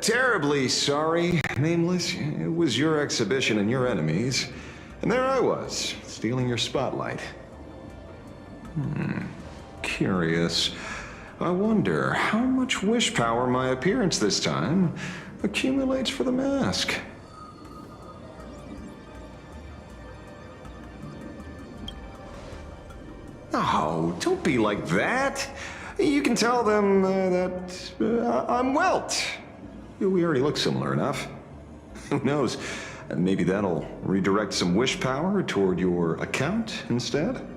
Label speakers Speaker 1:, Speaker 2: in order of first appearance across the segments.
Speaker 1: Terribly sorry, Nameless. It was your exhibition and your enemies. And there I was, stealing your spotlight. Curious. I wonder how much wish power my appearance this time accumulates for the mask. Oh, don't be like that. You can tell them that I'm Welt. We already look similar enough. Who knows? Maybe that'll redirect some wish power toward your account instead?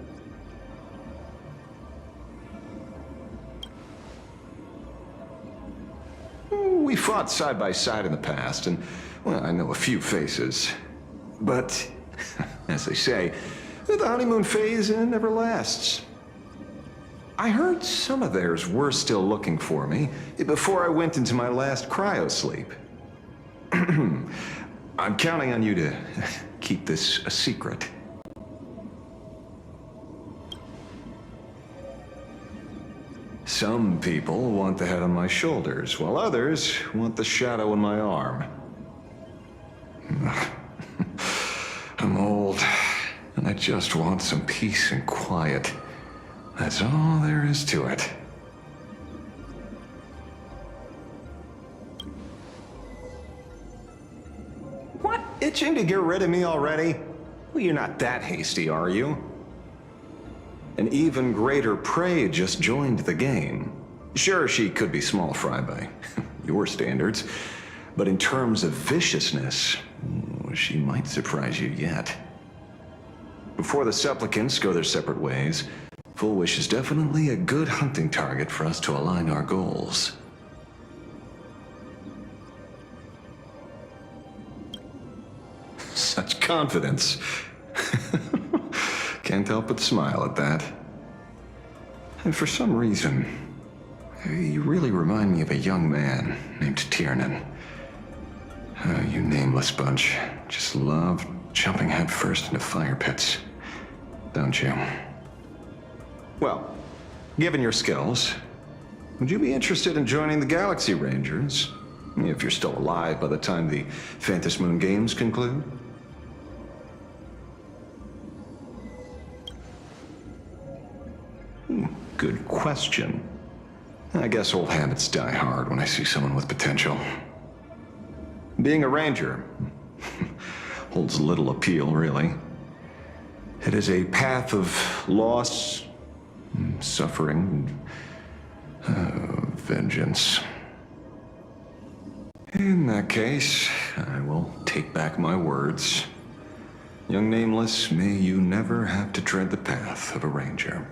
Speaker 1: We fought side by side in the past, and, well, I know a few faces. But, as they say, the honeymoon phase never lasts. I heard some of theirs were still looking for me before I went into my last cryosleep. I'm counting on you to keep this a secret. Some people want the head on my shoulders, while others want the shadow in my arm. I'm old, and I just want some peace and quiet. That's all there is to it. What? Itching to get rid of me already? Well, you're not that hasty, are you? An even greater prey just joined the game. Sure, she could be small fry by your standards, but in terms of viciousness, she might surprise you yet. Before the supplicants go their separate ways, Full Wish is definitely a good hunting target for us to align our goals. Such confidence. Can't help but smile at that. And for some reason, you really remind me of a young man named Tiernan. You nameless bunch just love jumping headfirst into fire pits, don't you? Well, given your skills, would you be interested in joining the Galaxy Rangers? If you're still alive by the time the Phantasmoon Games conclude? Good question. I guess old habits die hard when I see someone with potential. Being a ranger holds little appeal, really. It is a path of loss, suffering, vengeance. In that case, I will take back my words. Young Nameless, may you never have to tread the path of a ranger.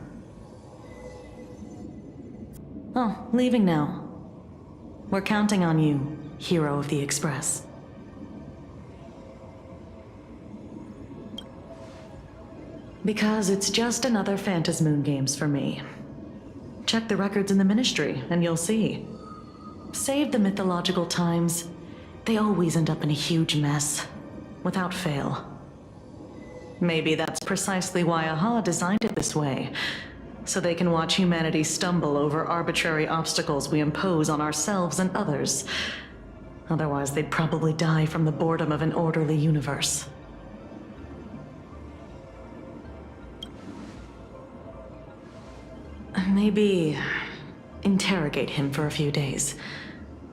Speaker 2: Oh, leaving now. We're counting on you, hero of the Express. Because it's just another Phantasmoon Games for me. Check the records in the Ministry, and you'll see. Save the mythological times, they always end up in a huge mess, without fail. Maybe that's precisely why AHA designed it this way, so they can watch humanity stumble over arbitrary obstacles we impose on ourselves and others. Otherwise, they'd probably die from the boredom of an orderly universe. Maybe interrogate him for a few days.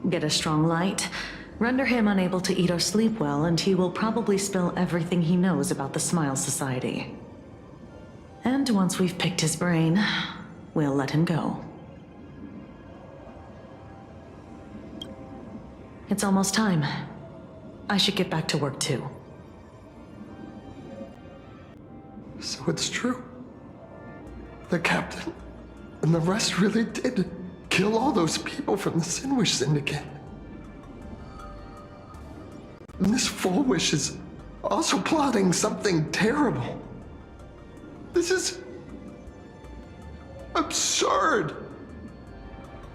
Speaker 2: Get a strong light, render him unable to eat or sleep well, and he will probably spill everything he knows about the Smile Society. And once we've picked his brain, we'll let him go. It's almost time. I should get back to work too.
Speaker 3: So it's true. The captain and the rest really did kill all those people from the Sinwish Syndicate. And this Full Wish is also plotting something terrible. This is absurd.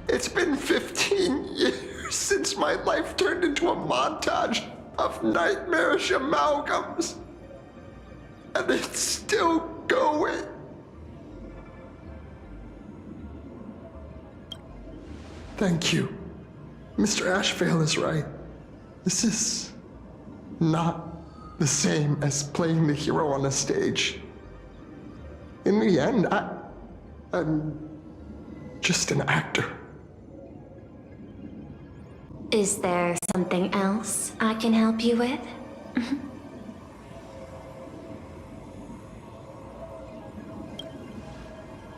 Speaker 3: It's been 15 years since my life turned into a montage of nightmarish amalgams. And it's still going. Thank you, Mr. Ashvale is right. This is not the same as playing the hero on a stage. In the end, I'm just an actor.
Speaker 4: Is there something else I can help you with?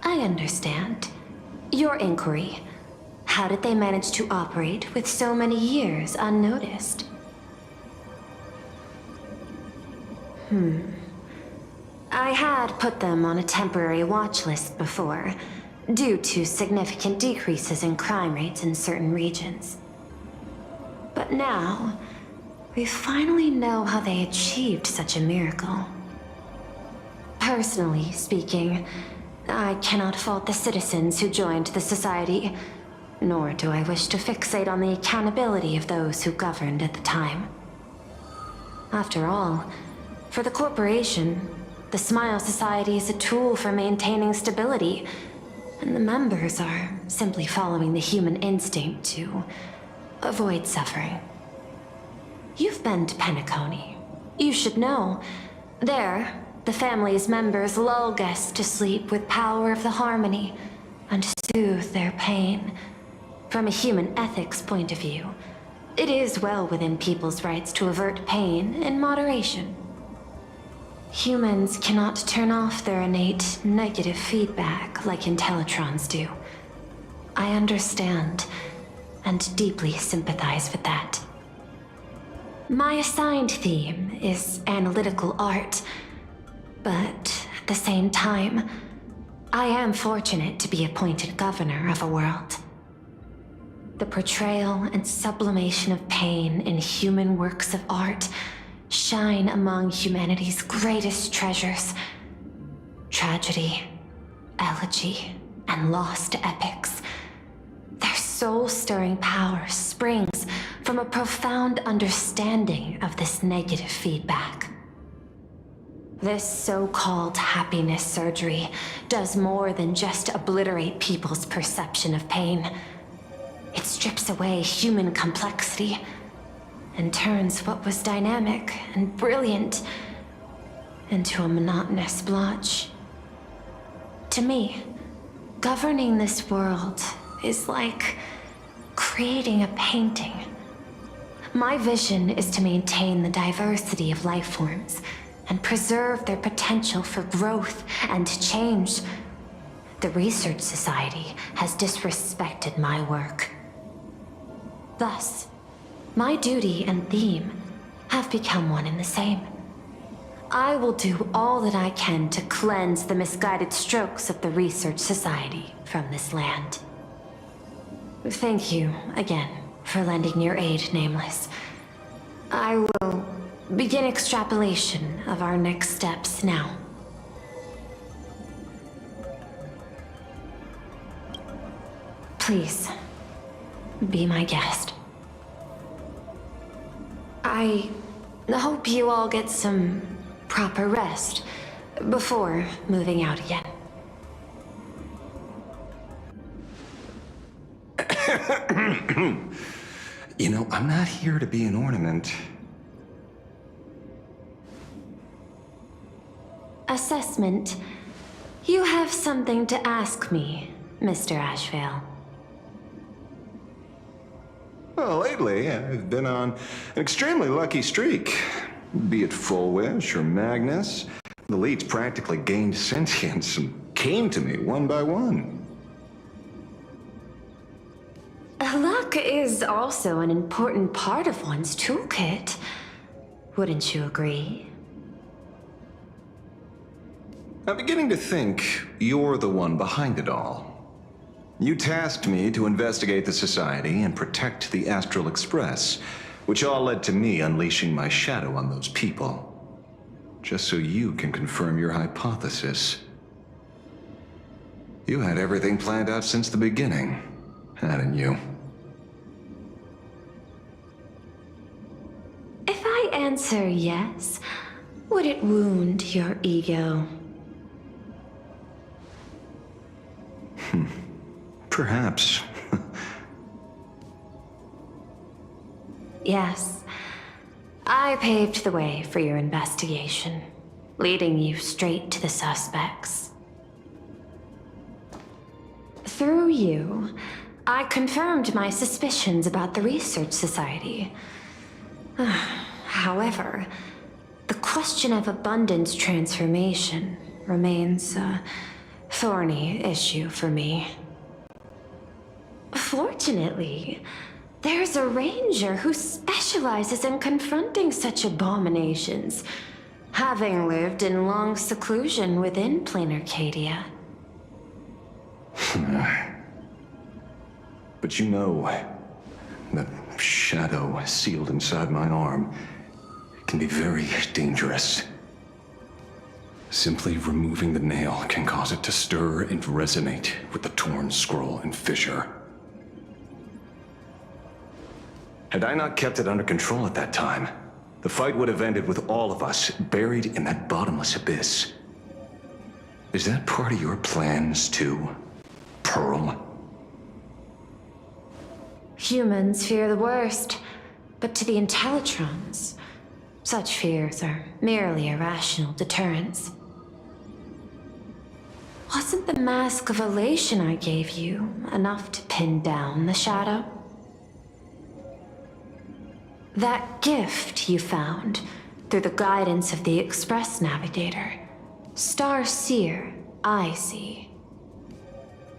Speaker 4: I understand. Your inquiry. How did they manage to operate with so many years unnoticed? I had put them on a temporary watch list before, due to significant decreases in crime rates in certain regions. But now, we finally know how they achieved such a miracle. Personally speaking, I cannot fault the citizens who joined the society, nor do I wish to fixate on the accountability of those who governed at the time. After all, for the corporation, the Smile Society is a tool for maintaining stability, and the members are simply following the human instinct to avoid suffering. You've been to Penacony. You should know. There, the family's members lull guests to sleep with power of the harmony and soothe their pain. From a human ethics point of view, it is well within people's rights to avert pain in moderation. Humans cannot turn off their innate negative feedback like Intellitrons do. I understand and deeply sympathize with that. My assigned theme is analytical art, but at the same time, I am fortunate to be appointed governor of a world. The portrayal and sublimation of pain in human works of art shine among humanity's greatest treasures. Tragedy, elegy, and lost epics. Their soul-stirring power springs from a profound understanding of this negative feedback. This so-called happiness surgery does more than just obliterate people's perception of pain. It strips away human complexity and turns what was dynamic and brilliant into a monotonous blotch. To me, governing this world is like creating a painting. My vision is to maintain the diversity of life forms and preserve their potential for growth and change. The Research Society has disrespected my work. Thus, my duty and theme have become one and the same. I will do all that I can to cleanse the misguided strokes of the Research Society from this land. Thank you again for lending your aid, Nameless. I will begin extrapolation of our next steps now. Please, be my guest. I hope you all get some proper rest before moving out again.
Speaker 1: You know, I'm not here to be an ornament.
Speaker 4: Assessment. You have something to ask me, Mr. Ashvale.
Speaker 1: Well, lately, I've been on an extremely lucky streak. Be it Full Wish or Magnus, the leads practically gained sentience and came to me one by one.
Speaker 4: Luck is also an important part of one's toolkit. Wouldn't you agree?
Speaker 1: I'm beginning to think you're the one behind it all. You tasked me to investigate the Society and protect the Astral Express, which all led to me unleashing my shadow on those people. Just so you can confirm your hypothesis. You had everything planned out since the beginning, hadn't you?
Speaker 4: If I answer yes, would it wound your ego?
Speaker 1: Perhaps.
Speaker 4: Yes. I paved the way for your investigation, leading you straight to the suspects. Through you, I confirmed my suspicions about the Research Society. However, the question of abundance transformation remains a thorny issue for me. Fortunately, there's a ranger who specializes in confronting such abominations, having lived in long seclusion within planar Cadia.
Speaker 1: But you know, that shadow sealed inside my arm can be very dangerous. Simply removing the nail can cause it to stir and resonate with the torn scroll and fissure. Had I not kept it under control at that time, the fight would have ended with all of us buried in that bottomless abyss. Is that part of your plans too, Pearl?
Speaker 4: Humans fear the worst, but to the Intellitrons, such fears are merely irrational deterrents. Wasn't the mask of elation I gave you enough to pin down the shadow? That gift you found through the guidance of the Express Navigator, Star Seer, I see.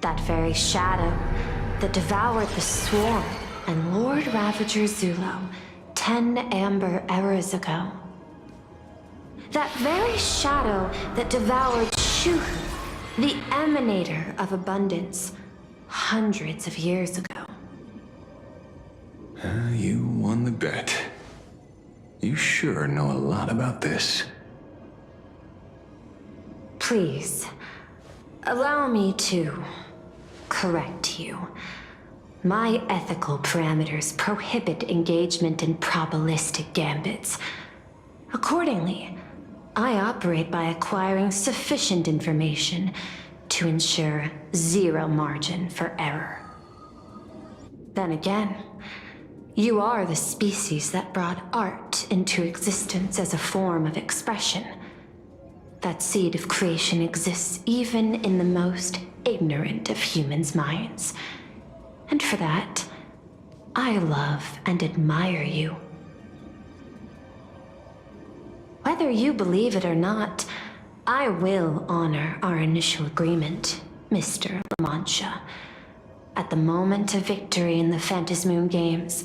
Speaker 4: That very shadow that devoured the Swarm and Lord Ravager Zulo 10 amber eras ago. That very shadow that devoured Shuhu, the Emanator of Abundance, hundreds of years ago.
Speaker 1: You won the bet. You sure know a lot about this.
Speaker 4: Please, allow me to correct you. My ethical parameters prohibit engagement in probabilistic gambits. Accordingly, I operate by acquiring sufficient information to ensure zero margin for error. Then again, you are the species that brought art into existence as a form of expression. That seed of creation exists even in the most ignorant of humans' minds. And for that, I love and admire you. Whether you believe it or not, I will honor our initial agreement, Mr. La Mancha. At the moment of victory in the Phantasmoon Games,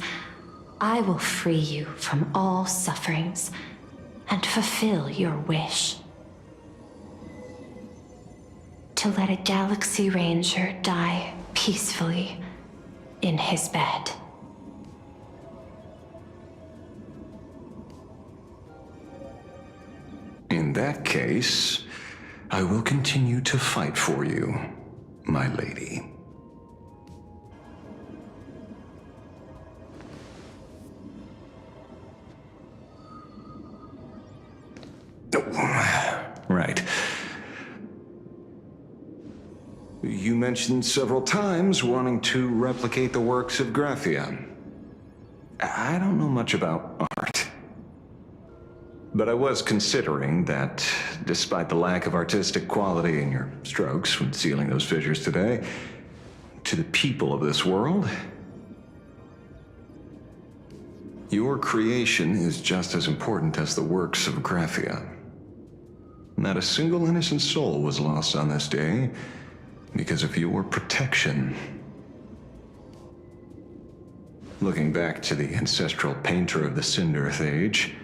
Speaker 4: I will free you from all sufferings and fulfill your wish. To let a Galaxy Ranger die peacefully in his bed.
Speaker 1: In that case, I will continue to fight for you, my lady. Oh, right. You mentioned several times wanting to replicate the works of Graphia. I don't know much about art. But I was considering that, despite the lack of artistic quality in your strokes when sealing those fissures today, to the people of this world, your creation is just as important as the works of Graphia. Not a single innocent soul was lost on this day because of your protection. Looking back to the ancestral painter of the Cinderth Age,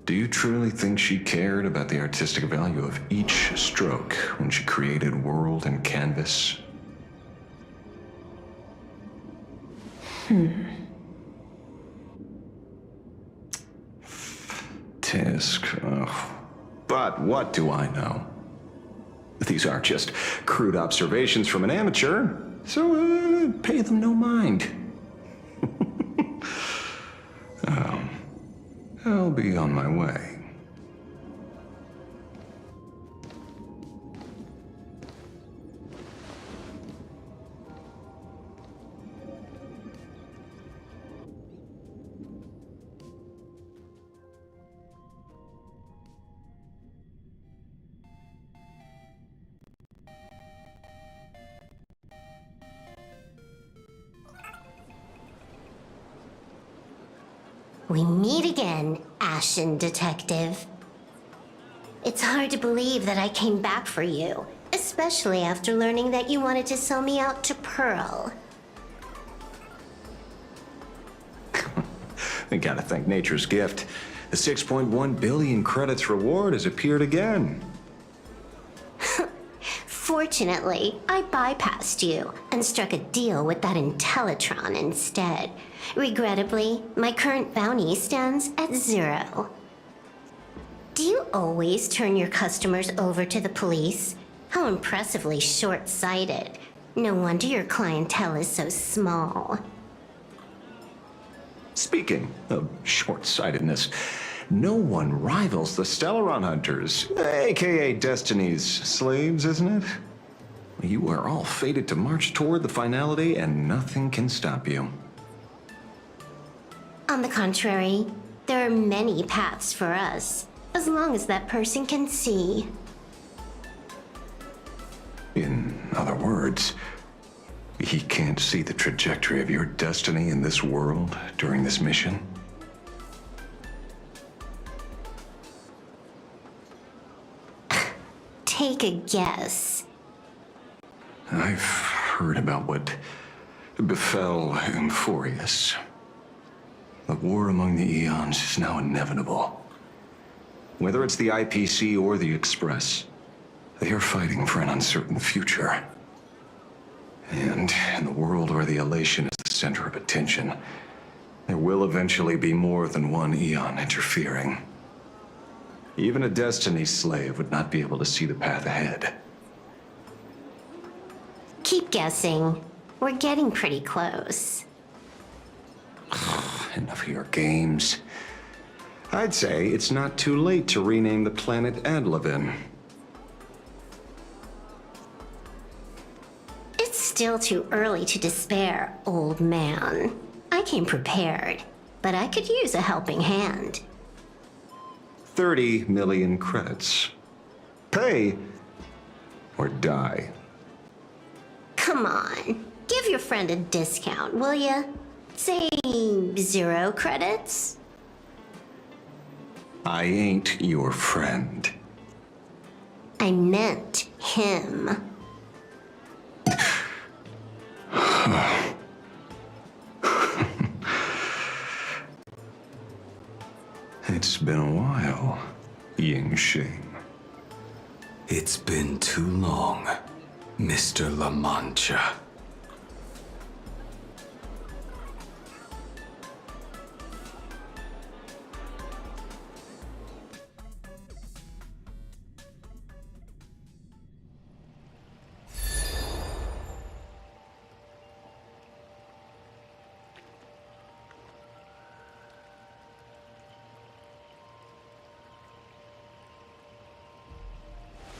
Speaker 1: do you truly think she cared about the artistic value of each stroke when she created world and canvas? Tisk, ugh. But what do I know? These aren't just crude observations from an amateur, so pay them no mind. I'll be on my way.
Speaker 5: We meet again, Ashen Detective. It's hard to believe that I came back for you, especially after learning that you wanted to sell me out to Pearl.
Speaker 1: I gotta thank nature's gift. The 6.1 billion credits reward has appeared again.
Speaker 5: Fortunately, I bypassed you and struck a deal with that Intellatron instead. Regrettably, my current bounty stands at 0. Do you always turn your customers over to the police? How impressively short-sighted. No wonder your clientele is so small.
Speaker 1: Speaking of short-sightedness, no one rivals the Stellaron Hunters, aka Destiny's slaves, isn't it? You are all fated to march toward the finality, and nothing can stop you.
Speaker 5: On the contrary, there are many paths for us, as long as that person can see.
Speaker 1: In other words, he can't see the trajectory of your destiny in this world during this mission?
Speaker 5: Take a guess.
Speaker 1: I've heard about what befell Euphorius. The war among the eons is now inevitable. Whether it's the IPC or the Express, they are fighting for an uncertain future. And in the world where the Elation is the center of attention, there will eventually be more than one eon interfering. Even a Destiny slave would not be able to see the path ahead.
Speaker 5: Keep guessing. We're getting pretty close.
Speaker 1: Enough of your games. I'd say it's not too late to rename the planet Adlevin.
Speaker 5: It's still too early to despair, old man. I came prepared, but I could use a helping hand.
Speaker 1: 30 million credits. Pay or die.
Speaker 5: Come on, give your friend a discount, will ya? Say 0 credits?
Speaker 1: I ain't your friend.
Speaker 5: I meant him.
Speaker 1: It's been a while, Ying Xing.
Speaker 6: It's been too long, Mr. La Mancha.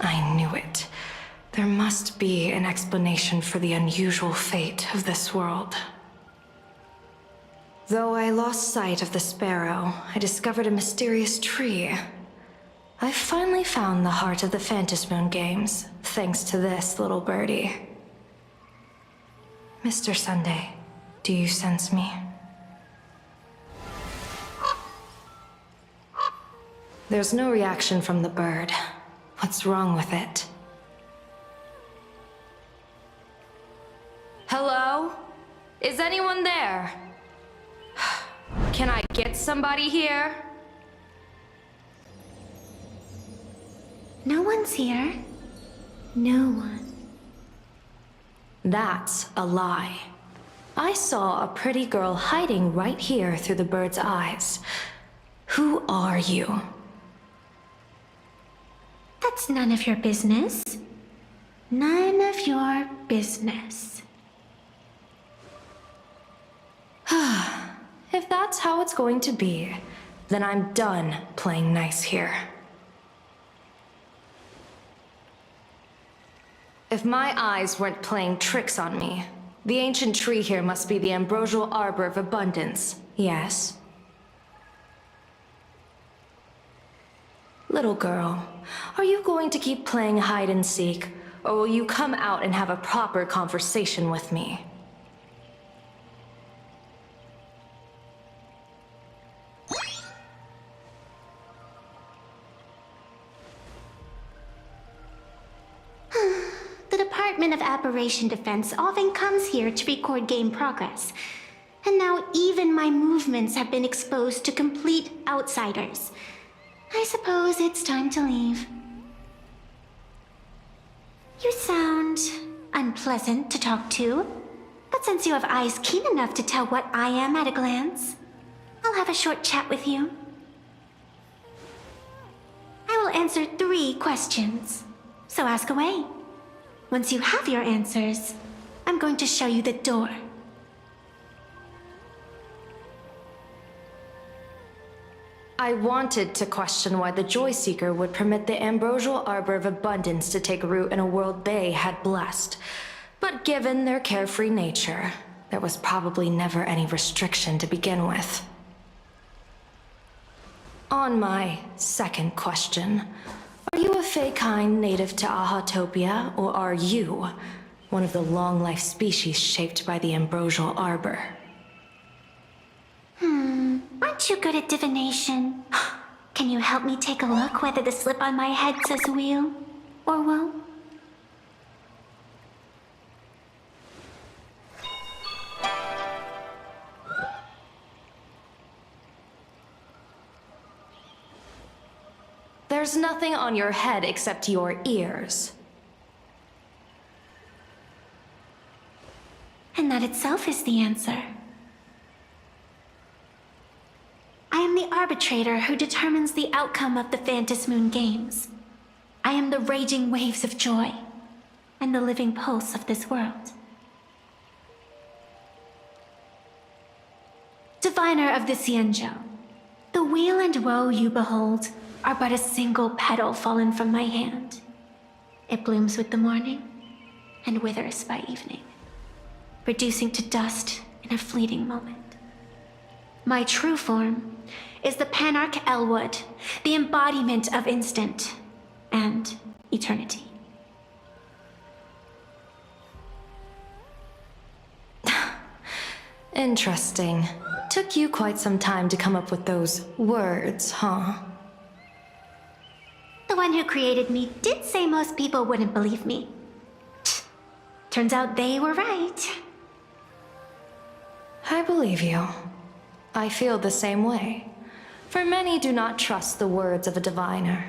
Speaker 7: I knew it. There must be an explanation for the unusual fate of this world. Though I lost sight of the sparrow, I discovered a mysterious tree. I finally found the heart of the Phantasmoon games, thanks to this little birdie. Mr. Sunday, do you sense me? There's no reaction from the bird. What's wrong with it? Hello? Is anyone there? Can I get somebody here?
Speaker 5: No one's here. No one.
Speaker 7: That's a lie. I saw a pretty girl hiding right here through the bird's eyes. Who are you?
Speaker 5: That's none of your business. None of your business.
Speaker 7: If that's how it's going to be, then I'm done playing nice here. If my eyes weren't playing tricks on me, the ancient tree here must be the ambrosial arbor of abundance, yes? Little girl, are you going to keep playing hide and seek, or will you come out and have a proper conversation with me?
Speaker 5: Department of Aberration Defense often comes here to record game progress. And now even my movements have been exposed to complete outsiders. I suppose it's time to leave. You sound unpleasant to talk to, but since you have eyes keen enough to tell what I am at a glance, I'll have a short chat with you. I will answer 3 questions, so ask away. Once you have your answers, I'm going to show you the door.
Speaker 7: I wanted to question why the Joyseeker would permit the Ambrosial Arbor of Abundance to take root in a world they had blessed. But given their carefree nature, there was probably never any restriction to begin with. On my second question, are you a Fey-kind native to Ahatopia, or are you one of the long-life species shaped by the Ambrosial Arbor?
Speaker 5: Aren't you good at divination? Can you help me take a look whether the slip on my head says wheel or woe?
Speaker 7: There's nothing on your head except your ears.
Speaker 5: And that itself is the answer. I am the arbitrator who determines the outcome of the Phantasmoon Games. I am the raging waves of joy and the living pulse of this world. Diviner of the Xianzhou, the weal and woe you behold are but a single petal fallen from my hand. It blooms with the morning and withers by evening, reducing to dust in a fleeting moment. My true form is the Panarch Elwood, the embodiment of instant and eternity.
Speaker 7: Interesting. Took you quite some time to come up with those words, huh?
Speaker 5: The one who created me did say most people wouldn't believe me. Turns out they were right.
Speaker 7: I believe you. I feel the same way. For many do not trust the words of a diviner.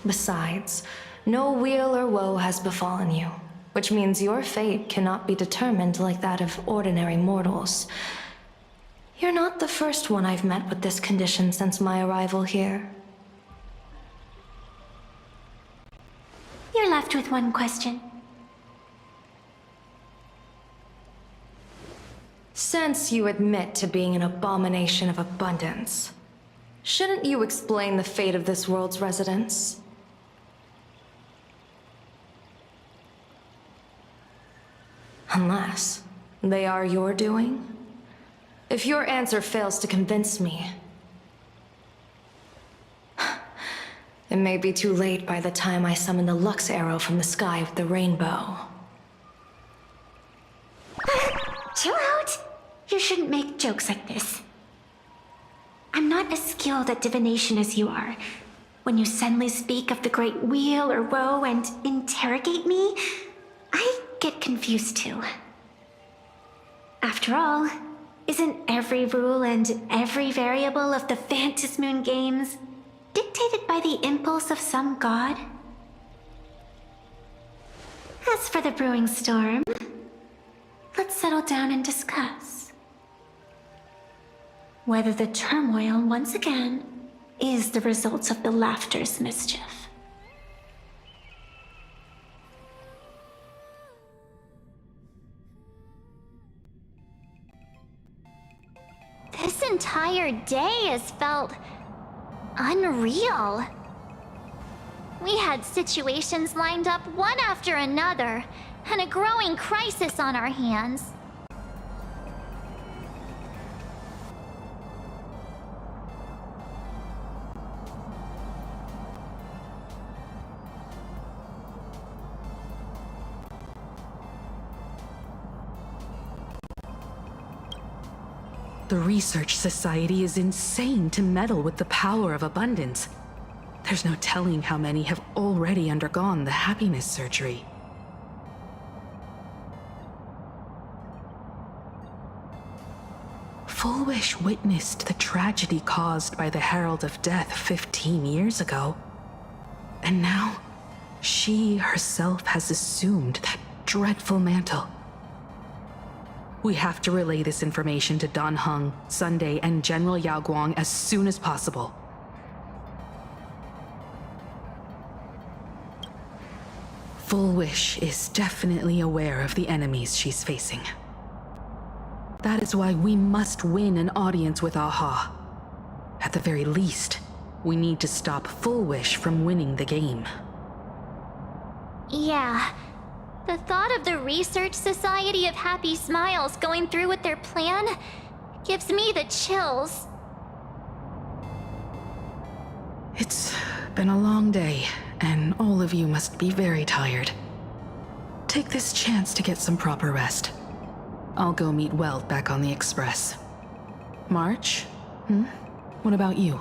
Speaker 7: Besides, no weal or woe has befallen you, which means your fate cannot be determined like that of ordinary mortals. You're not the first one I've met with this condition since my arrival here.
Speaker 5: You're left with one question.
Speaker 7: Since you admit to being an abomination of abundance, shouldn't you explain the fate of this world's residents? Unless they are your doing? If your answer fails to convince me, it may be too late by the time I summon the Lux Arrow from the sky with the rainbow.
Speaker 5: Chill out! You shouldn't make jokes like this. I'm not as skilled at divination as you are. When you suddenly speak of the great wheel or woe and interrogate me, I get confused too. After all, isn't every rule and every variable of the Phantasmoon Games dictated by the impulse of some god? As for the brewing storm, let's settle down and discuss whether the turmoil once again is the result of the laughter's mischief.
Speaker 8: This entire day has felt unreal. We had situations lined up one after another, and a growing crisis on our hands.
Speaker 9: The Research Society is insane to meddle with the power of abundance. There's no telling how many have already undergone the happiness surgery. Full Wish witnessed the tragedy caused by the Herald of Death 15 years ago. And now, she herself has assumed that dreadful mantle. We have to relay this information to Dan Heng, Sunday, and General Yao Guang as soon as possible. Full Wish is definitely aware of the enemies she's facing. That is why we must win an audience with Aha. At the very least, we need to stop Full Wish from winning the game.
Speaker 8: Yeah. The thought of the Research Society of Happy Smiles going through with their plan gives me the chills.
Speaker 9: It's been a long day, and all of you must be very tired. Take this chance to get some proper rest. I'll go meet Weld back on the Express. March? What about you?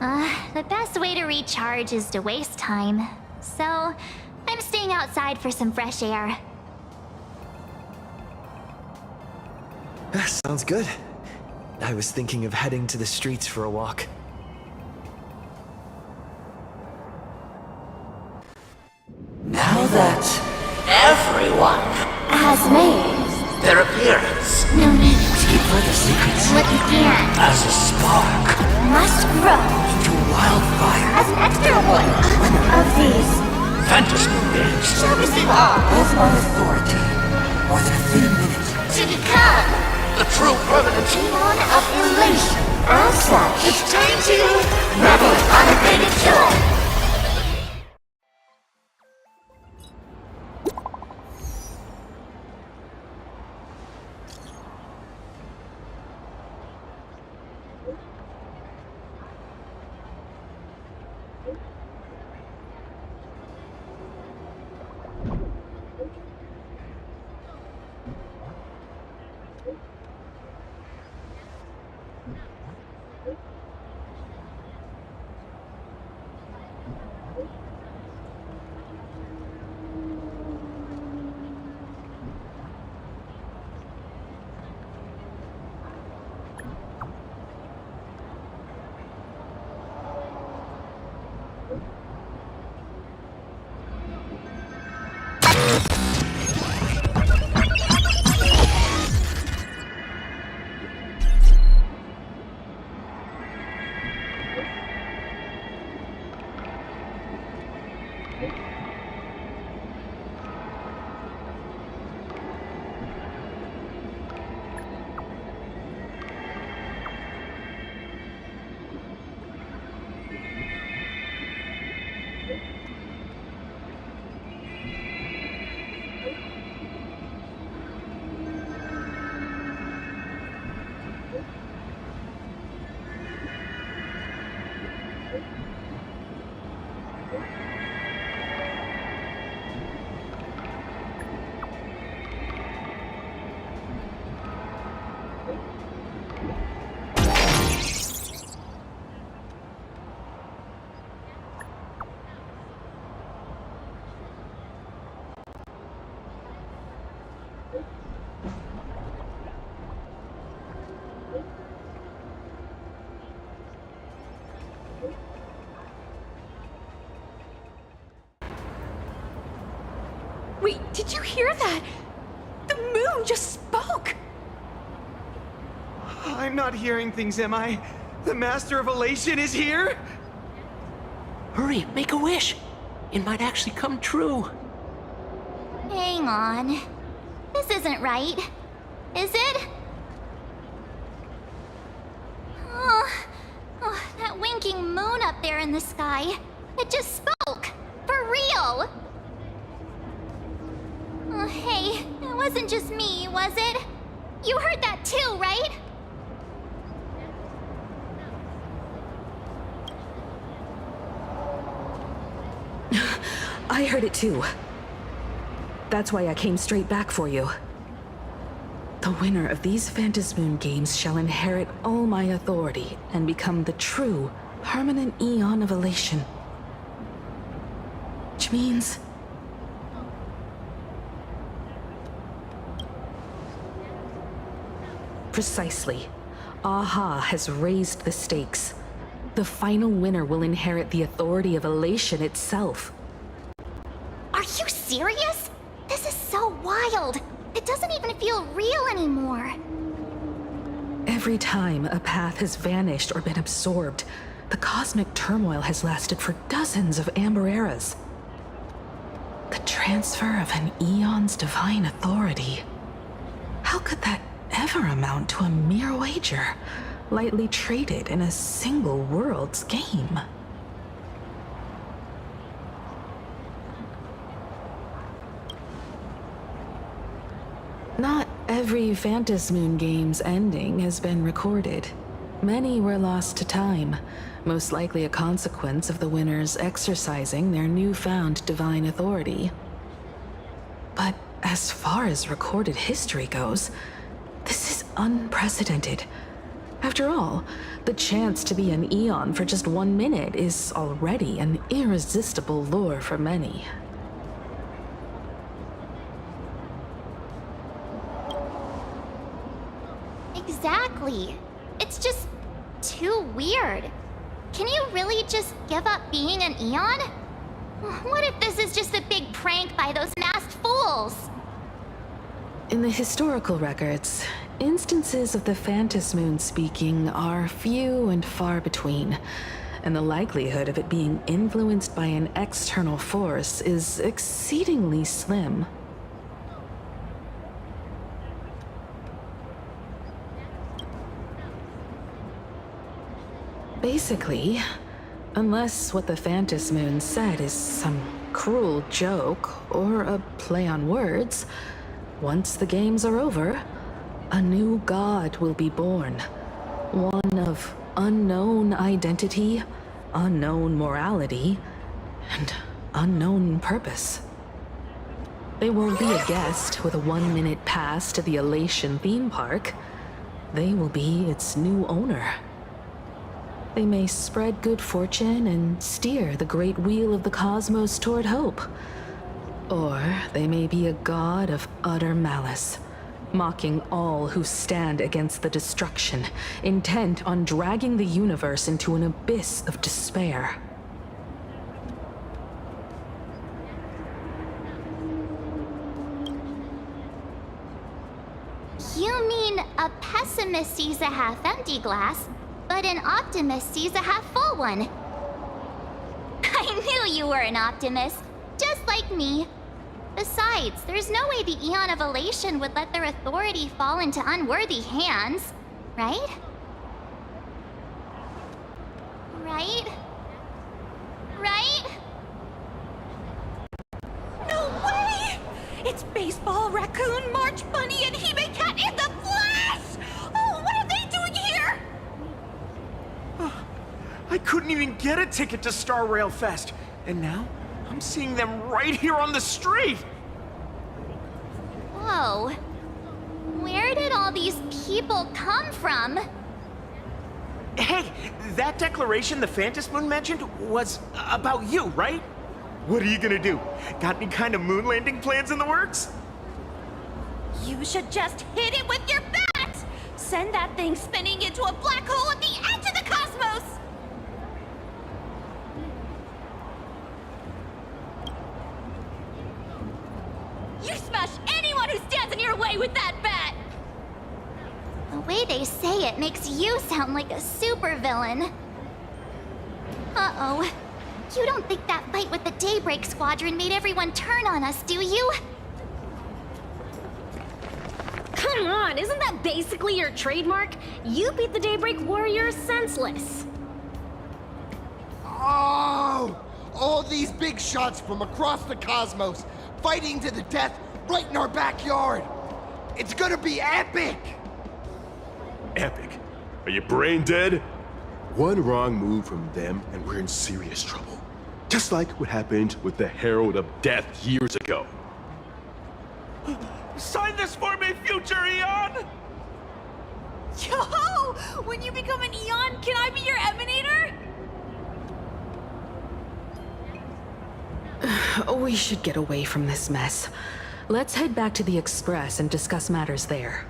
Speaker 8: The best way to recharge is to waste time. So, I'm staying outside for some fresh air.
Speaker 10: Sounds good. I was thinking of heading to the streets for a walk.
Speaker 11: Now that everyone
Speaker 5: Has made
Speaker 11: their appearance,
Speaker 5: no need
Speaker 11: to keep further secrets
Speaker 5: what you can.
Speaker 11: as a spark
Speaker 5: Must grow
Speaker 11: into wildfire.
Speaker 5: as an extra one of these.
Speaker 11: Fantasy games
Speaker 5: Shall receive all
Speaker 11: of my authority more than a thin minute.
Speaker 5: to become
Speaker 11: The true permanent
Speaker 5: Demon of Elation. As such,
Speaker 11: it's time to
Speaker 5: revel in unabated joy.
Speaker 12: Wait, did you hear that? The moon just spoke!
Speaker 13: I'm not hearing things, am I? The Master of Elation is here?
Speaker 11: Hurry, make a wish. It might actually come true.
Speaker 8: Hang on. This isn't right. Is it? Oh, that winking moon up there in the sky. It just spoke. For real. Oh, hey, it wasn't just me, was it? You heard that too, right?
Speaker 9: I heard it too. That's why I came straight back for you. The winner of these Phantasmoon games shall inherit all my authority and become the true, permanent Eon of Elation. Which means... Precisely. Aha has raised the stakes. The final winner will inherit the authority of Elation itself.
Speaker 8: Are you serious? This is so wild. It doesn't even feel real anymore.
Speaker 9: Every time a path has vanished or been absorbed, the cosmic turmoil has lasted for dozens of Amber eras. The transfer of an eon's divine authority. How could that ever amount to a mere wager, lightly traded in a single world's game? Not every Phantasmoon game's ending has been recorded. Many were lost to time, most likely a consequence of the winners exercising their newfound divine authority. But as far as recorded history goes, this is unprecedented. After all, the chance to be an Eon for just 1 minute is already an irresistible lure for many.
Speaker 8: Exactly. It's just too weird. Can you really just give up being an Eon? What if this is just a big prank by those masked fools?
Speaker 9: In the historical records, instances of the Phantasmoon speaking are few and far between, and the likelihood of it being influenced by an external force is exceedingly slim. Basically, unless what the Phantasmoon said is some cruel joke or a play on words, once the games are over, a new god will be born. One of unknown identity, unknown morality, and unknown purpose. They won't be a guest with a 1-minute pass to the Elation theme park. They will be its new owner. They may spread good fortune and steer the great wheel of the cosmos toward hope. Or they may be a god of utter malice, mocking all who stand against the destruction, intent on dragging the universe into an abyss of despair.
Speaker 8: You mean a pessimist sees a half-empty glass, but an optimist sees a half-full one? I knew you were an optimist, just like me. Besides, there's no way the Eon of Elation would let their authority fall into unworthy hands, right? Right? Right?
Speaker 12: No way! It's Baseball, Raccoon, March Bunny, and Hime Cat in the flesh! Oh, what are they doing here?
Speaker 13: I couldn't even get a ticket to Star Rail Fest, and now I'm seeing them right here on the street!
Speaker 8: Whoa. Where did all these people come from?
Speaker 13: Hey, that declaration the Phantasmoon mentioned was about you, right? What are you gonna do? Got any kind of moon landing plans in the works?
Speaker 12: You should just hit it with your bat! Send that thing spinning into a black hole at the edge of the cosmos! You smash anyone who stands in your way with that bat!
Speaker 8: The way they say it makes you sound like a supervillain. Uh-oh. You don't think that fight with the Daybreak Squadron made everyone turn on us, do you?
Speaker 14: Come on, isn't that basically your trademark? You beat the Daybreak Warriors senseless.
Speaker 3: Oh! All these big shots from across the cosmos, fighting to the death right in our backyard! It's gonna be epic!
Speaker 15: Epic? Are you brain dead? One wrong move from them and we're in serious trouble. Just like what happened with the Herald of Death years ago.
Speaker 13: Sign this for me, future Eon!
Speaker 12: Yo! When you become an Eon, can I be your Emanator?
Speaker 9: We should get away from this mess. Let's head back to the Express and discuss matters there.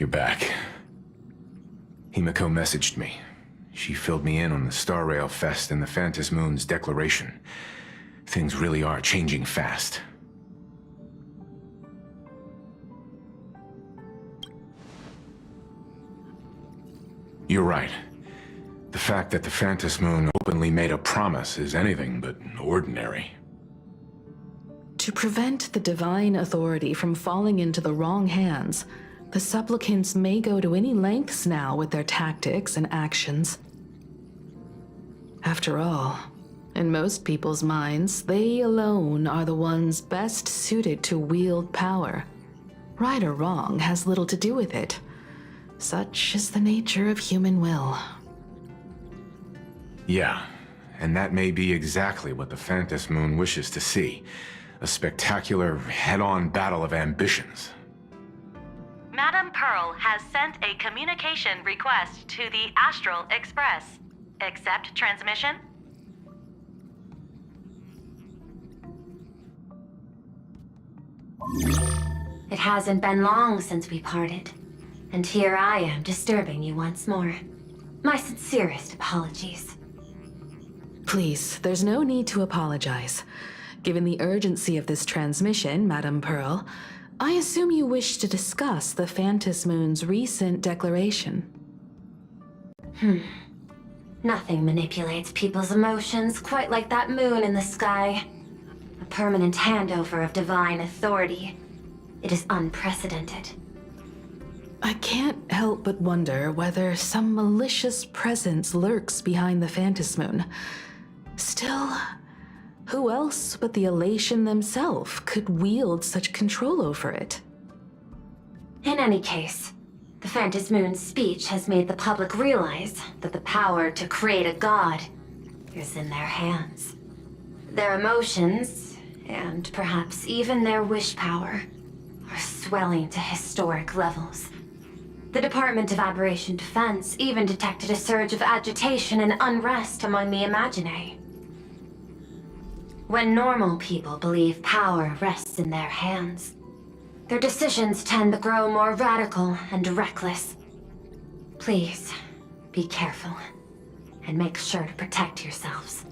Speaker 16: You're back. Himiko messaged me. She filled me in on the Star Rail Fest and the Phantom Moon's declaration. Things really are changing fast. You're right. The fact that the Phantom Moon openly made a promise is anything but ordinary.
Speaker 9: To prevent the divine authority from falling into the wrong hands, the supplicants may go to any lengths now with their tactics and actions. After all, in most people's minds, they alone are the ones best suited to wield power. Right or wrong has little to do with it. Such is the nature of human will.
Speaker 16: Yeah, and that may be exactly what the Phantom Moon wishes to see. A spectacular, head-on battle of ambitions.
Speaker 2: Madame Pearl has sent a communication request to the Astral Express. Accept transmission?
Speaker 4: It hasn't been long since we parted, and here I am disturbing you once more. My sincerest apologies.
Speaker 9: Please, there's no need to apologize. Given the urgency of this transmission, Madame Pearl, I assume you wish to discuss the Phantom Moon's recent declaration.
Speaker 4: Nothing manipulates people's emotions quite like that moon in the sky. A permanent handover of divine authority. It is unprecedented.
Speaker 9: I can't help but wonder whether some malicious presence lurks behind the Phantom Moon. Still, who else but the Elation themselves could wield such control over it?
Speaker 4: In any case, the Phantom Moon's speech has made the public realize that the power to create a god is in their hands. Their emotions, and perhaps even their wish power, are swelling to historic levels. The Department of Aberration Defense even detected a surge of agitation and unrest among the Imaginae. When normal people believe power rests in their hands, their decisions tend to grow more radical and reckless. Please, be careful, and make sure to protect yourselves.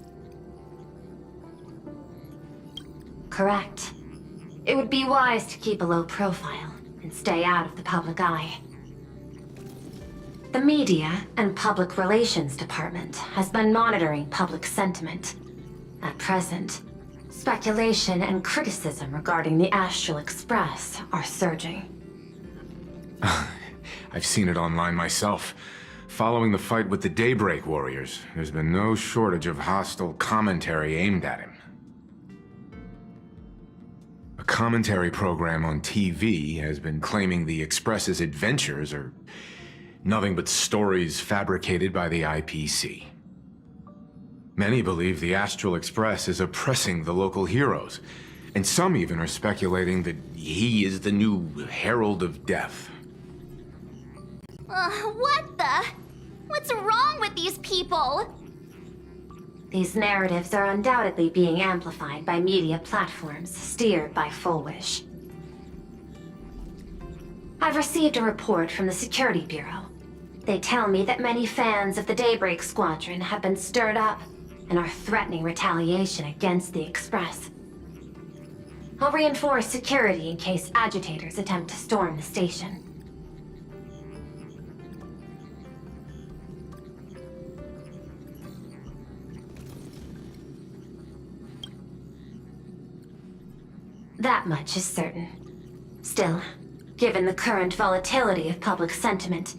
Speaker 4: Correct. It would be wise to keep a low profile and stay out of the public eye. The Media and Public Relations Department has been monitoring public sentiment. At present, speculation and criticism regarding the Astral Express are surging.
Speaker 16: I've seen it online myself. Following the fight with the Daybreak Warriors, there's been no shortage of hostile commentary aimed at him. A commentary program on TV has been claiming the Express's adventures are nothing but stories fabricated by the IPC. Many believe the Astral Express is oppressing the local heroes, and some even are speculating that he is the new Herald of Death.
Speaker 8: What the? What's wrong with these people?
Speaker 4: These narratives are undoubtedly being amplified by media platforms steered by Full Wish. I've received a report from the Security Bureau. They tell me that many fans of the Daybreak Squadron have been stirred up and are threatening retaliation against the Express. I'll reinforce security in case agitators attempt to storm the station. That much is certain. Still, given the current volatility of public sentiment,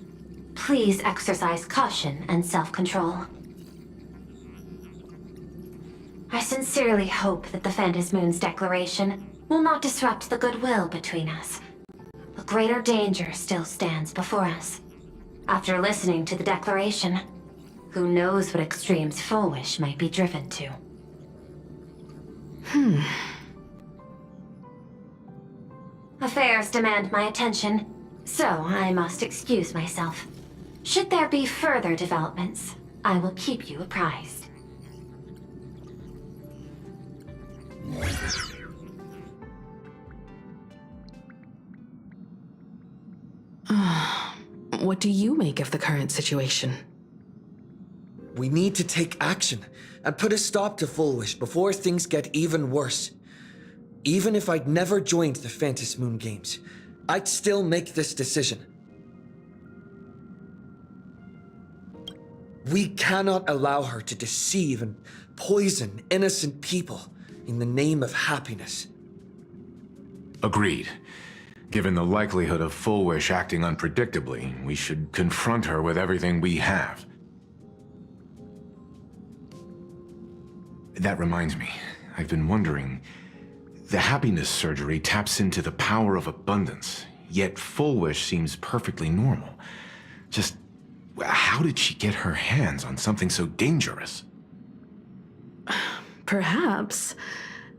Speaker 4: please exercise caution and self-control. I sincerely hope that the Phantom Moon's declaration will not disrupt the goodwill between us. A greater danger still stands before us. After listening to the declaration, who knows what extremes Full Wish might be driven to. Affairs demand my attention, so I must excuse myself. Should there be further developments, I will keep you apprised.
Speaker 9: What do you make of the current situation?
Speaker 10: We need to take action and put a stop to Fullwish before things get even worse. Even if I'd never joined the Phantom Moon Games, I'd still make this decision. We cannot allow her to deceive and poison innocent people in the name of happiness.
Speaker 16: Agreed. Given the likelihood of Fullwish acting unpredictably, we should confront her with everything we have. That reminds me, I've been wondering, the happiness surgery taps into the power of abundance, yet Fullwish seems perfectly normal. Just, how did she get her hands on something so dangerous?
Speaker 9: Perhaps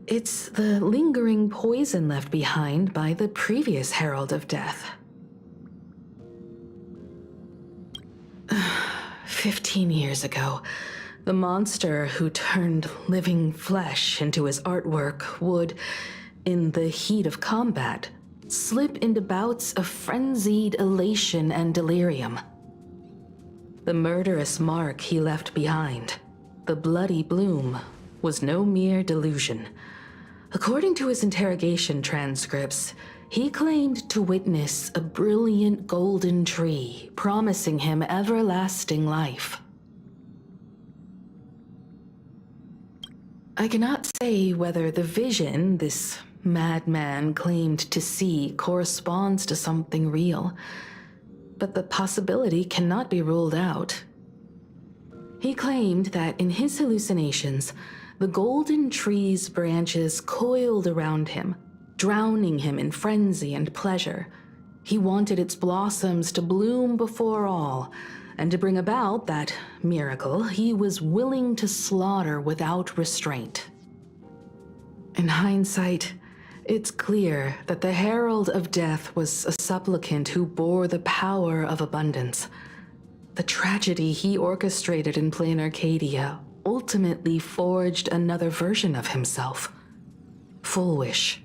Speaker 9: it's the lingering poison left behind by the previous Herald of Death. 15 years ago, the monster who turned living flesh into his artwork would, in the heat of combat, slip into bouts of frenzied elation and delirium. The murderous mark he left behind, the bloody bloom, was no mere delusion. According to his interrogation transcripts, he claimed to witness a brilliant golden tree promising him everlasting life. I cannot say whether the vision this madman claimed to see corresponds to something real, but the possibility cannot be ruled out. He claimed that in his hallucinations, the golden tree's branches coiled around him, drowning him in frenzy and pleasure. He wanted its blossoms to bloom before all, and to bring about that miracle, he was willing to slaughter without restraint. In hindsight, it's clear that the Herald of Death was a supplicant who bore the power of abundance. The tragedy he orchestrated in plain Arcadia ultimately forged another version of himself, Fullwish.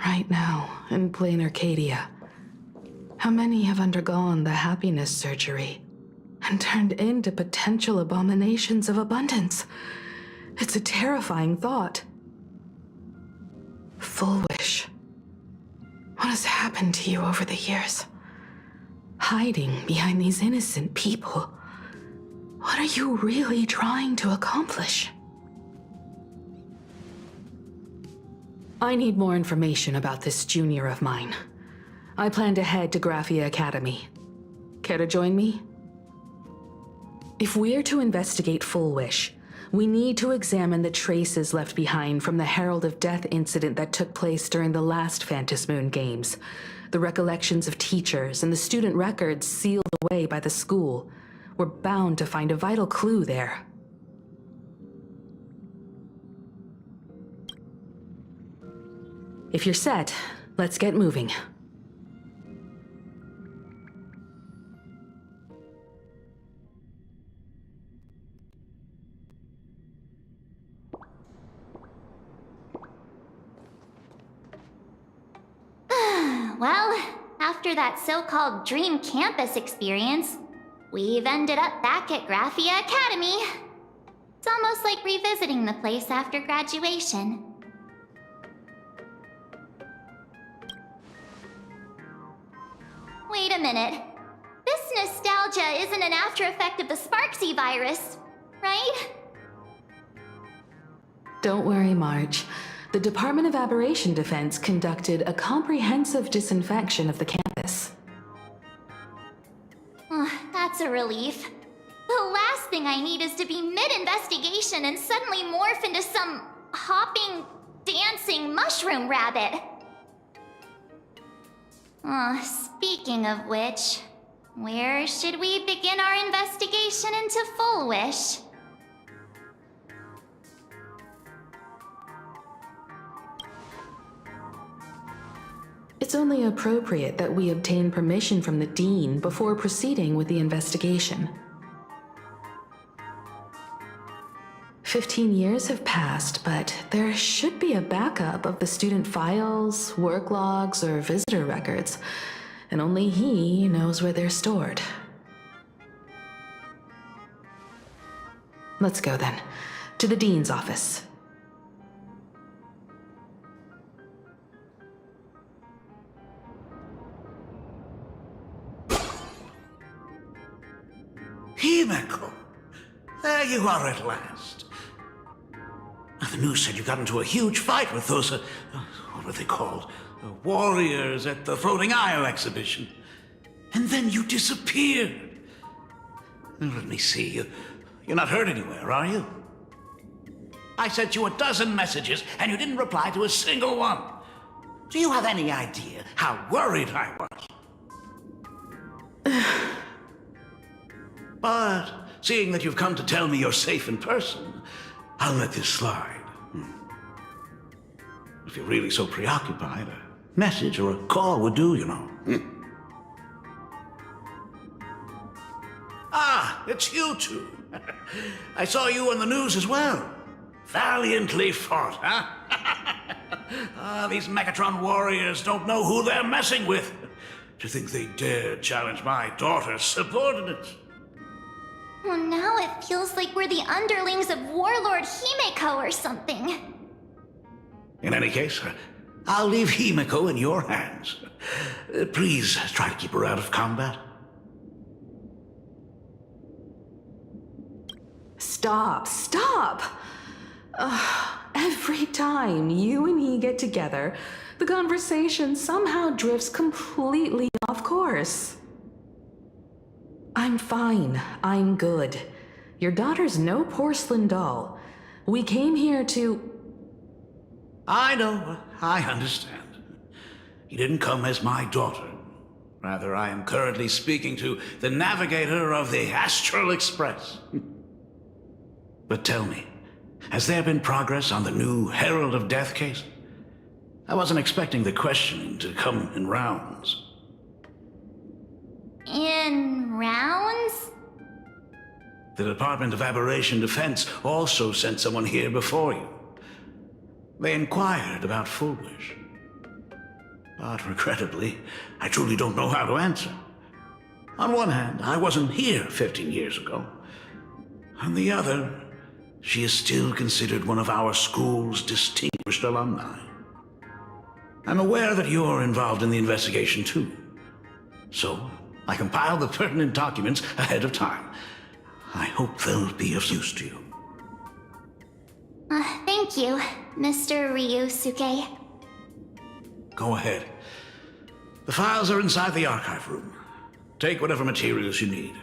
Speaker 9: Right now, in plain Arcadia, how many have undergone the happiness surgery and turned into potential abominations of abundance? It's a terrifying thought. Fullwish, what has happened to you over the years? Hiding behind these innocent people, what are you really trying to accomplish? I need more information about this junior of mine. I plan to head to Graphia Academy. Care to join me? If we're to investigate Fullwish, we need to examine the traces left behind from the Herald of Death incident that took place during the last Phantom Moon Games. The recollections of teachers and the student records sealed away by the school. We're bound to find a vital clue there. If you're set, let's get moving.
Speaker 8: Well, after that so-called dream campus experience, we've ended up back at Graphia Academy. It's almost like revisiting the place after graduation. Wait a minute. This nostalgia isn't an after effect of the Sparksy virus, right?
Speaker 9: Don't worry, Marge. The Department of Aberration Defense conducted a comprehensive disinfection of the campus.
Speaker 8: That's a relief. The last thing I need is to be mid-investigation and suddenly morph into some hopping, dancing mushroom rabbit. Speaking of which, where should we begin our investigation into Fullwish?
Speaker 9: It's only appropriate that we obtain permission from the Dean before proceeding with the investigation. 15 years have passed, but there should be a backup of the student files, work logs, or visitor records. and only he knows where they're stored. Let's go then, to the Dean's office.
Speaker 17: Himeko! There you are at last. The news said you got into a huge fight with those, what were they called? Warriors at the Floating Isle exhibition. And then you disappeared. Let me see. You're not hurt anywhere, are you? I sent you a dozen messages, and you didn't reply to a single one. Do you have any idea how worried I was? But seeing that you've come to tell me you're safe in person, I'll let this slide. If you're really so preoccupied, a message or a call would do, you know. Ah, it's you two. I saw you on the news as well. Valiantly fought, huh? These Megatron warriors don't know who they're messing with. To think they dare challenge my daughter's subordinates.
Speaker 8: Well, now it feels like we're the underlings of Warlord Himeko or something.
Speaker 17: In any case, I'll leave Himeko in your hands. Please try to keep her out of combat.
Speaker 9: Stop! Every time you and he get together, the conversation somehow drifts completely off course. I'm fine. I'm good. Your daughter's no porcelain doll. We came here to...
Speaker 17: I know. I understand. You didn't come as my daughter. Rather, I am currently speaking to the navigator of the Astral Express. But tell me, has there been progress on the new Herald of Death case? I wasn't expecting the questioning to come in rounds.
Speaker 8: In rounds?
Speaker 17: The Department of Aberration Defense also sent someone here before you. They inquired about Fullwish. But regrettably, I truly don't know how to answer. On one hand, I wasn't here 15 years ago. On the other, she is still considered one of our school's distinguished alumni. I'm aware that you're involved in the investigation too. So, I compiled the pertinent documents ahead of time. I hope they'll be of use to you.
Speaker 8: Thank you, Mr. Ryusuke.
Speaker 17: Go ahead. The files are inside the archive room. Take whatever materials you need.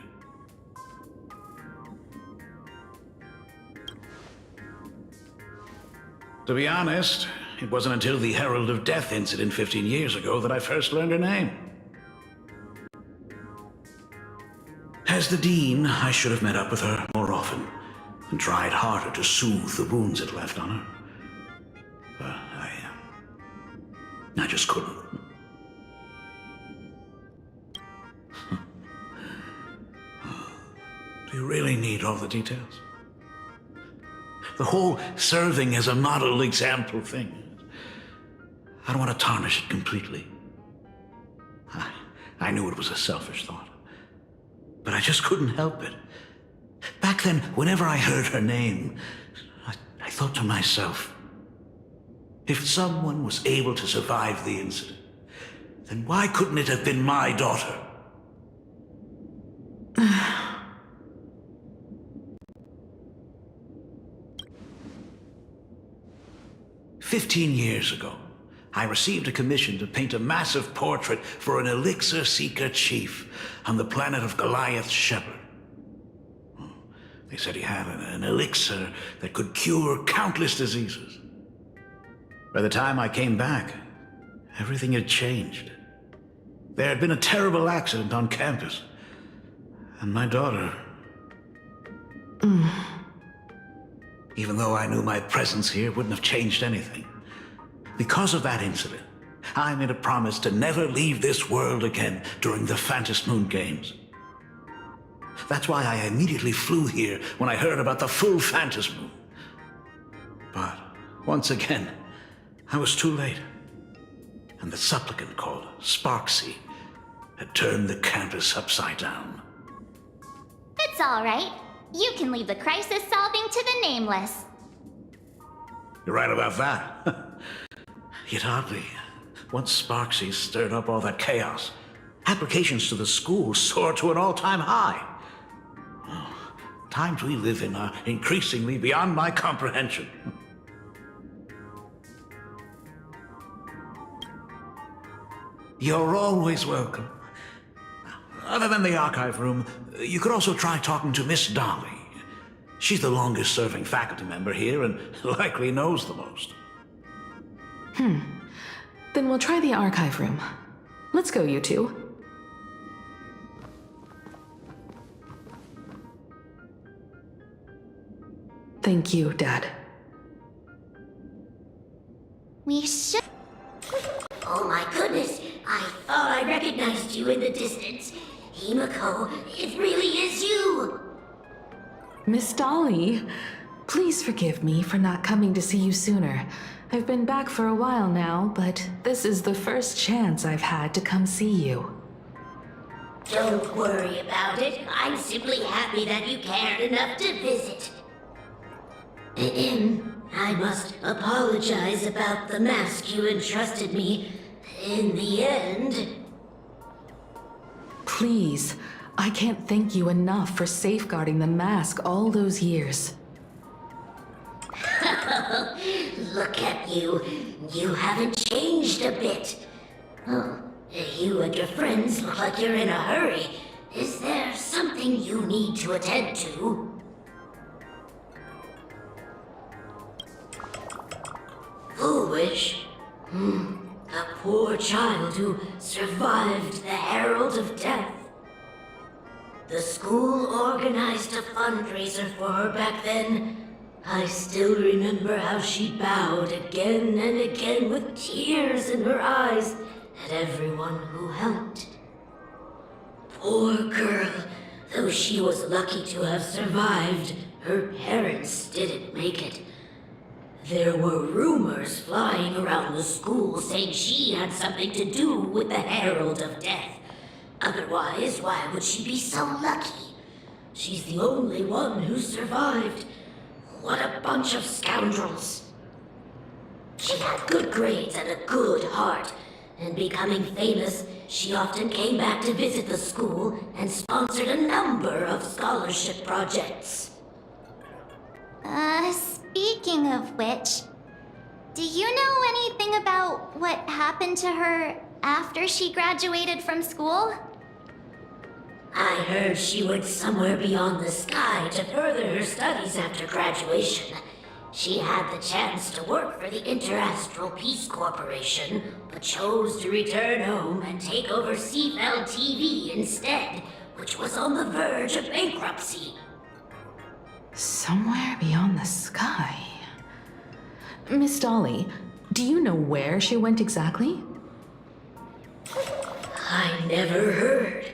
Speaker 17: To be honest, it wasn't until the Herald of Death incident 15 years ago that I first learned her name. As the Dean, I should have met up with her more often and tried harder to soothe the wounds it left on her. But I just couldn't. Do you really need all the details? The whole serving as a model example thing. I don't want to tarnish it completely. I knew it was a selfish thought. But I just couldn't help it. Back then, whenever I heard her name, I thought to myself, if someone was able to survive the incident, then why couldn't it have been my daughter? 15 years ago, I received a commission to paint a massive portrait for an elixir seeker chief on the planet of Goliath's Shepherd. They said he had an elixir that could cure countless diseases. By the time I came back, everything had changed. There had been a terrible accident on campus, and my daughter... Even though I knew my presence here wouldn't have changed anything. Because of that incident, I made a promise to never leave this world again during the Phantom Moon Games. That's why I immediately flew here when I heard about the full Phantom Moon. But once again, I was too late. And the supplicant called Sparksea had turned the campus upside down.
Speaker 8: It's alright. You can leave the crisis solving to the nameless.
Speaker 17: You're right about that. Yet hardly. Once Sparksy stirred up all that chaos, applications to the school soared to an all-time high. Oh, times we live in are increasingly beyond my comprehension. You're always welcome. Other than the archive room, you could also try talking to Miss Dolly. She's the longest-serving faculty member here and likely knows the most.
Speaker 9: Then we'll try the archive room. Let's go, you two. Thank you, Dad.
Speaker 8: We should...
Speaker 5: Oh my goodness, I thought I recognized you in the distance. Himiko, it really is you!
Speaker 9: Miss Dolly, please forgive me for not coming to see you sooner. I've been back for a while now, but this is the first chance I've had to come see you.
Speaker 5: Don't worry about it. I'm simply happy that you cared enough to visit. I must apologize about the mask you entrusted me. In the end...
Speaker 9: Please, I can't thank you enough for safeguarding the mask all those years.
Speaker 5: Look at you. You haven't changed a bit. Oh, you and your friends look like you're in a hurry. Is there something you need to attend to? Foolish? A poor child who survived the Herald of Death. The school organized a fundraiser for her back then. I still remember how she bowed again and again with tears in her eyes at everyone who helped. Poor girl, though she was lucky to have survived, her parents didn't make it. There were rumors flying around the school saying she had something to do with the Herald of Death. Otherwise, why would she be so lucky? She's the only one who survived. What a bunch of scoundrels. She had good grades and a good heart, and becoming famous, she often came back to visit the school and sponsored a number of scholarship projects.
Speaker 8: Speaking of which, do you know anything about what happened to her after she graduated from school?
Speaker 5: I heard she went somewhere beyond the sky to further her studies after graduation. She had the chance to work for the Interastral Peace Corporation, but chose to return home and take over Seafeld TV instead, which was on the verge of bankruptcy.
Speaker 9: Somewhere beyond the sky. Miss Dolly, do you know where she went exactly?
Speaker 5: I never heard.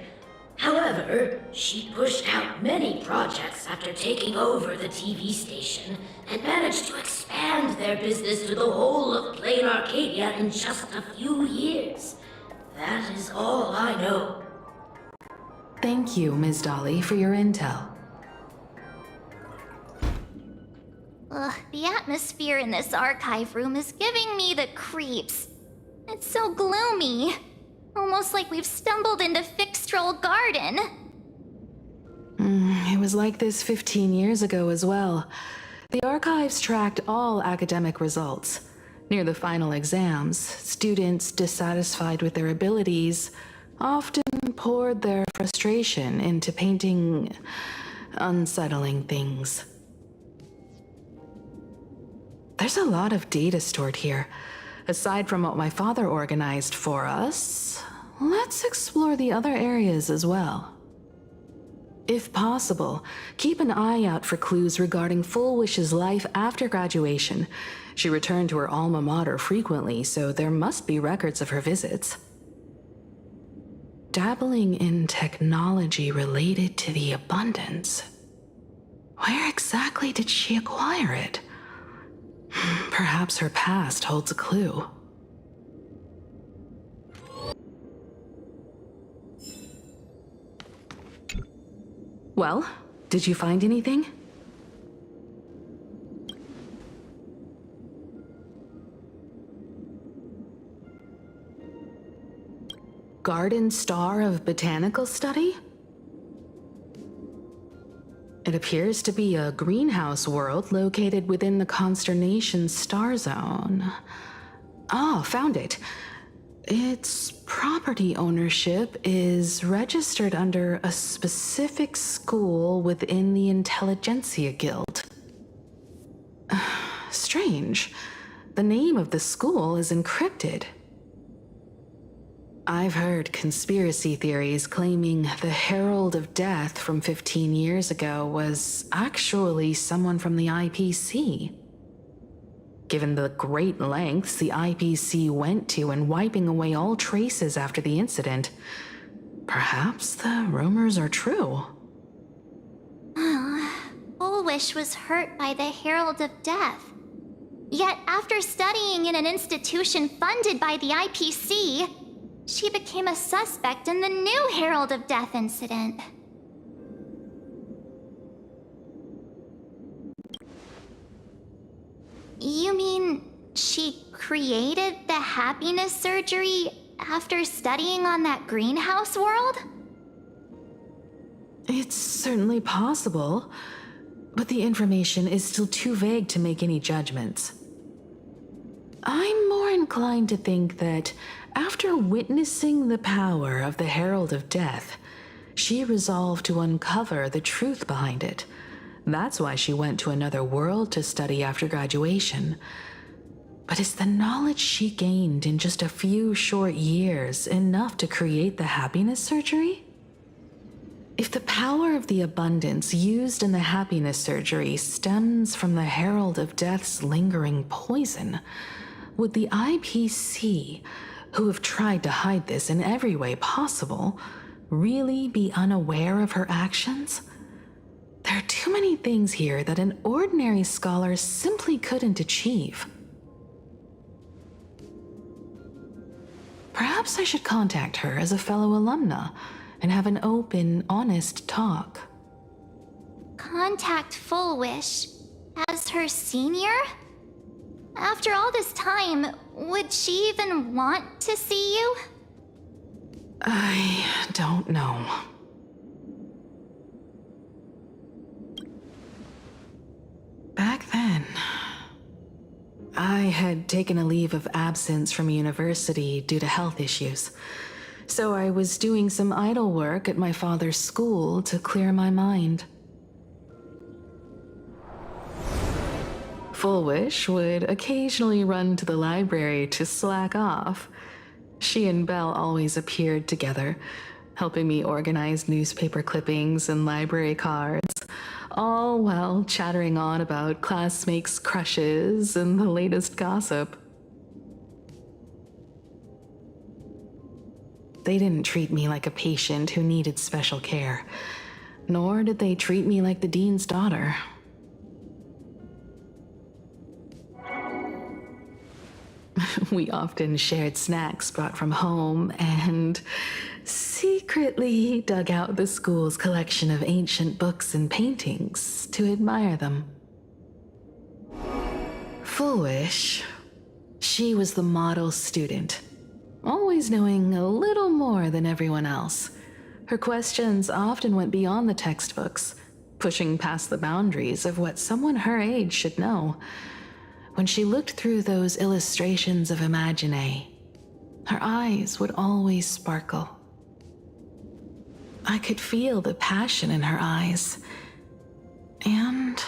Speaker 5: However, she pushed out many projects after taking over the TV station and managed to expand their business to the whole of Plain Arcadia in just a few years. That is all I know.
Speaker 9: Thank you, Ms. Dolly, for your intel.
Speaker 8: Ugh, the atmosphere in this archive room is giving me the creeps. It's so gloomy. Almost like we've stumbled into Fixtroll Garden.
Speaker 9: It was like this 15 years ago as well. The archives tracked all academic results. Near the final exams, students dissatisfied with their abilities often poured their frustration into painting unsettling things. There's a lot of data stored here. Aside from what my father organized for us, let's explore the other areas as well. If possible, keep an eye out for clues regarding Fullwish's life after graduation. She returned to her alma mater frequently, so there must be records of her visits. Dabbling in technology related to the abundance. Where exactly did she acquire it? Perhaps her past holds a clue. Well, did you find anything? Garden Star of Botanical Study? It appears to be a greenhouse world located within the Consternation Star Zone. Ah, found it. Its property ownership is registered under a specific school within the Intelligentsia Guild. Strange. The name of the school is encrypted. I've heard conspiracy theories claiming the Herald of Death from 15 years ago was actually someone from the IPC. Given the great lengths the IPC went to in wiping away all traces after the incident, perhaps the rumors are true.
Speaker 8: Fullwish was hurt by the Herald of Death. Yet after studying in an institution funded by the IPC, she became a suspect in the new Herald of Death incident. You mean she created the happiness surgery after studying on that greenhouse world?
Speaker 9: It's certainly possible, but the information is still too vague to make any judgments. I'm more inclined to think that after witnessing the power of the Herald of Death, she resolved to uncover the truth behind it. That's why she went to another world to study after graduation. But is the knowledge she gained in just a few short years enough to create the happiness surgery? If the power of the abundance used in the happiness surgery stems from the Herald of Death's lingering poison, would the IPC, who have tried to hide this in every way possible, really be unaware of her actions? There are too many things here that an ordinary scholar simply couldn't achieve. Perhaps I should contact her as a fellow alumna and have an open, honest talk.
Speaker 8: Contact Fullwish as her senior? After all this time, would she even want to see you?
Speaker 9: I don't know. Back then, I had taken a leave of absence from university due to health issues, so I was doing some idle work at my father's school to clear my mind. Fullwish would occasionally run to the library to slack off. She and Belle always appeared together, helping me organize newspaper clippings and library cards, all while chattering on about classmates' crushes and the latest gossip. They didn't treat me like a patient who needed special care, nor did they treat me like the dean's daughter. We often shared snacks brought from home and secretly dug out the school's collection of ancient books and paintings to admire them. Fullwish, she was the model student, always knowing a little more than everyone else. Her questions often went beyond the textbooks, pushing past the boundaries of what someone her age should know. When she looked through those illustrations of Imagine, her eyes would always sparkle. I could feel the passion in her eyes, and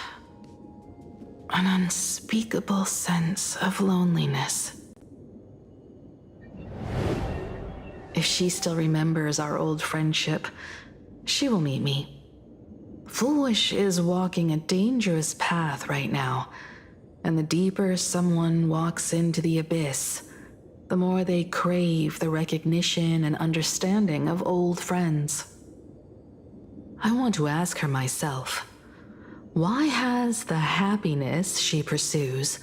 Speaker 9: an unspeakable sense of loneliness. If she still remembers our old friendship, she will meet me. Fullwish is walking a dangerous path right now, and the deeper someone walks into the abyss, the more they crave the recognition and understanding of old friends. I want to ask her myself, why has the happiness she pursues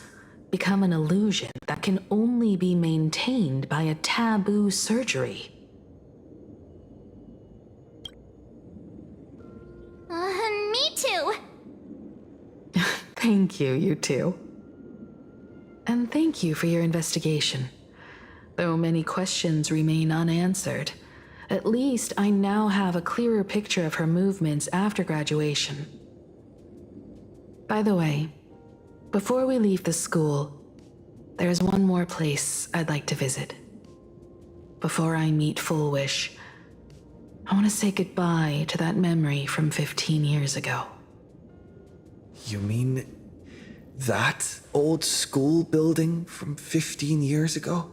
Speaker 9: become an illusion that can only be maintained by a taboo surgery? Thank you, you two. And thank you for your investigation. Though many questions remain unanswered, at least I now have a clearer picture of her movements after graduation. By the way, before we leave the school, there's one more place I'd like to visit. Before I meet Full Wish, I want to say goodbye to that memory from 15 years ago.
Speaker 10: You mean that old school building from 15 years ago?